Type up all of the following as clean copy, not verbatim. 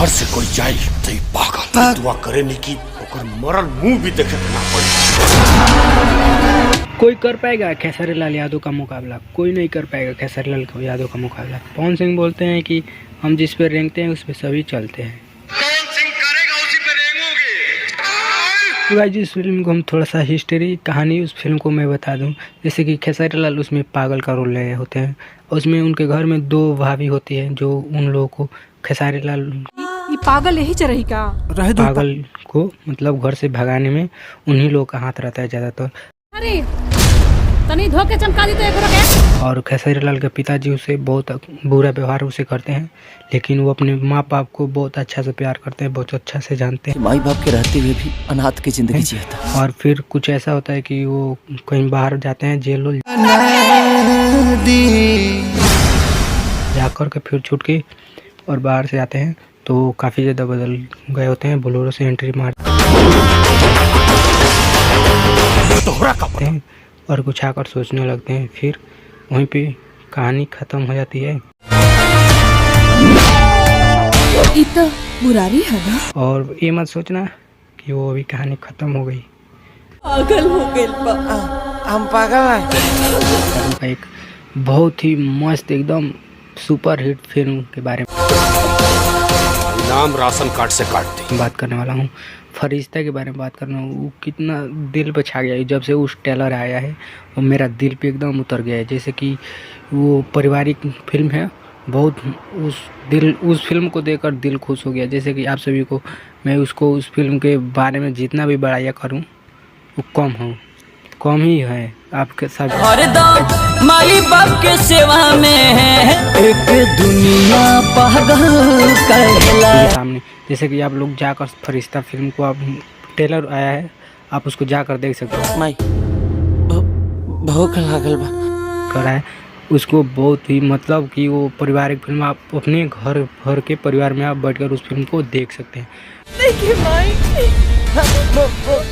घर से कोई जाए तो पागल दुआ करे नहीं कि ओकर मरल मुंह भी देखे ना पड़े। कोई कर पाएगा खेसारी लाल यादव का मुकाबला? कोई नहीं कर पाएगा खेसारी लाल यादव का मुकाबला। पवन सिंह बोलते हैं कि हम जिस पे रेंगते हैं उस पे सभी चलते हैं। कौन सिंह करेगा उसी पे रेंगोगे। तो गाइस इस फिल्म को हम थोड़ा सा हिस्ट्री कहानी उस फिल्म को मैं बता दूं। जैसे कि खेसारी लाल उसमें पागल का रोल ले होते हैं। उसमें उनके घर में 2 भाभी होती है जो उन लोगों को खेसारी लाल ये पागल यही चरही का पागल को मतलब घर से भगाने में उन्हीं लोगों का हाथ रहता है ज़्यादातर। अरे तनी धो के चमका दी तो एक के। और खेसारी लाल के पिताजी उसे बहुत बुरा व्यवहार उसे करते हैं, लेकिन वो अपने माँ बाप को बहुत अच्छा से प्यार करते हैं, बहुत अच्छा से जानते हैं। माई बाप के रहते हुए भी अनाथ की जिंदगी जिया था। और फिर कुछ ऐसा होता है कि वो कहीं बाहर जाते हैं, जेल जाकर के फिर छूट के और बाहर से आते हैं तो काफ़ी ज़्यादा बदल गए होते हैं। बोलेरो से एंट्री मारते हैं और कुछ आकर सोचने लगते हैं। फिर वहीं पे कहानी ख़त्म हो जाती है। इतना बुरारी है ना। और ये मत सोचना कि वो अभी कहानी ख़त्म हो गई। पागल हो गए हम पागल हैं। एक बहुत ही मस्त एकदम सुपर हिट फिल्म के बारे में नाम राशन कार्ड से काट दी। बात करने वाला हूँ। फरिश्ता के बारे में बात करना हूँ। वो कितना दिल पे छा गया है जब से उस ट्रेलर आया है, वो मेरा दिल पे एकदम उतर गया है। जैसे कि वो पारिवारिक फिल्म है, बहुत उस फिल्म को देखकर दिल खुश हो गया। जैसे कि आप सभी को मैं उसको उस फिल्म के बारे में जितना भी बड़ाइयाँ करूँ वो कम ही है। आपके साथ हरदम माई बाप के सेवा में है, एक दुनिया पागल कहला। सामने जैसे कि आप लोग जाकर फरिश्ता फिल्म को आप ट्रेलर आया है, आप उसको जाकर देख सकते हो। माई भूख लागल बा करा है उसको बहुत ही मतलब कि वो पारिवारिक फिल्म आप अपने घर के परिवार में आप बैठकर उस फिल्म को देख सकते हैं।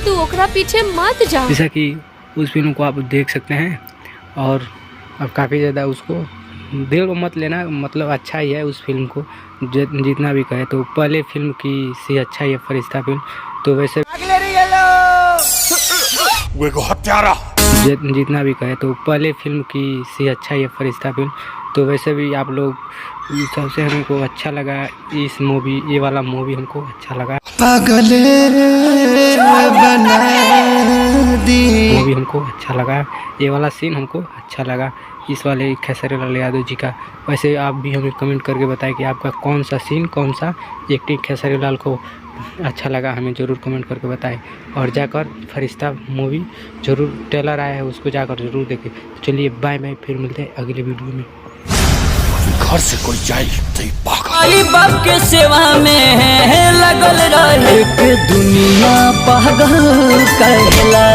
तू ओकरा पीछे मत जा। जैसा कि उस फिल्म को आप देख सकते हैं और अब काफ़ी ज़्यादा उसको दिल को मत लेना, मतलब अच्छा ही है उस फिल्म को जितना भी कहे तो। पहले फिल्म की से अच्छा ही है फरिश्ता फिल्म, तो वैसे वो को हत्यारा जितना भी कहे तो पहले फिल्म की से अच्छा ही है फरिश्ता फिल्म, तो वैसे भी आप लोग सबसे हमको अच्छा लगा इस मूवी, ये वाला मूवी हमको अच्छा लगा। मूवी हमको अच्छा लगा, ये वाला सीन हमको अच्छा लगा इस वाले खेसारी लाल यादव जी का। वैसे आप भी हमें कमेंट करके बताएं कि आपका कौन सा सीन, कौन सा एक्टिंग खेसारी लाल को अच्छा लगा, हमें ज़रूर कमेंट करके बताएं। और जाकर फरिश्ता मूवी ज़रूर ट्रेलर आया है उसको जाकर ज़रूर देखें। तो चलिए बाय बाय, फिर मिलते हैं अगले वीडियो में। घर से कोई जाए तो पागल माई बाप के सेवा में है लगल रहे, एक दुनिया पागल कहला।